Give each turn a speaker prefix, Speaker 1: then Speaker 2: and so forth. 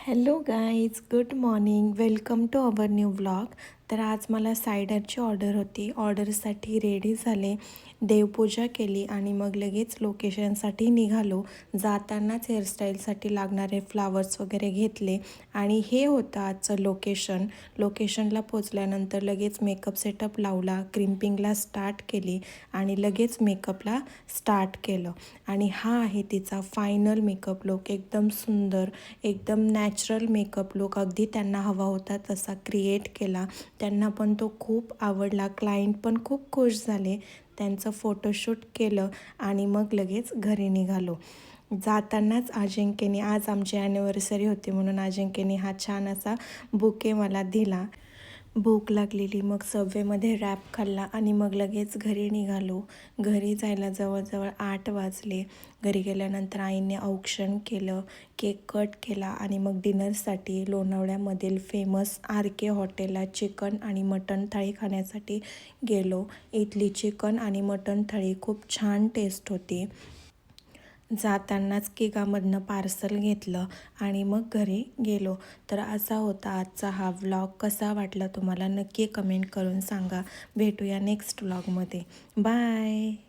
Speaker 1: Hello guys, good morning. Welcome to our new vlog. तर आज मला सायडरची ऑर्डर होती. ऑर्डरसाठी रेडी झाले, देवपूजा केली आणि मग लगेच लोकेशनसाठी निघालो. जातानाच हेअरस्टाईलसाठी लागणारे फ्लावर्स वगैरे घेतले आणि हे होतं आजचं लोकेशन. लोकेशनला पोचल्यानंतर लगेच मेकअप सेटअप लावला, क्रिम्पिंगला स्टार्ट केली आणि लगेच मेकअपला स्टार्ट केलं. आणि हा आहे तिचा फायनल मेकअप लुक. एकदम सुंदर, एकदम नॅचरल मेकअप लुक, अगदी त्यांना हवा होता तसा क्रिएट केला. त्यांना पण तो खूप आवडला. क्लायंट पण खूप खुश झाले. त्यांचं फोटोशूट केलं आणि मग लगेच घरी निघालो. जातानाच अजिंक्यने, आज आमची ॲनिव्हर्सरी होती म्हणून अजिंक्यने हा छान असा बुके मला दिला. भूक लागलेली, मग सबवेमध्ये रॅप खाल्ला आणि मग लगेच घरी निघालो. घरी जायला जवळजवळ 8 वाजले. घरी गेल्यानंतर आईने औक्षण केलं, केक कट केला आणि मग डिनरसाठी लोणावळ्यामधील फेमस RK हॉटेलला चिकन आणि मटण थाळी खाण्यासाठी गेलो. इथली चिकन आणि मटण थाळी खूप छान टेस्ट होती. जातानाच केकामधनं पार्सल घेतलं आणि मग घरी गेलो. तर असा होता आजचा हा व्लॉग. कसा वाटला तुम्हाला नक्की कमेंट करून सांगा. भेटूया नेक्स्ट व्लॉगमध्ये. बाय.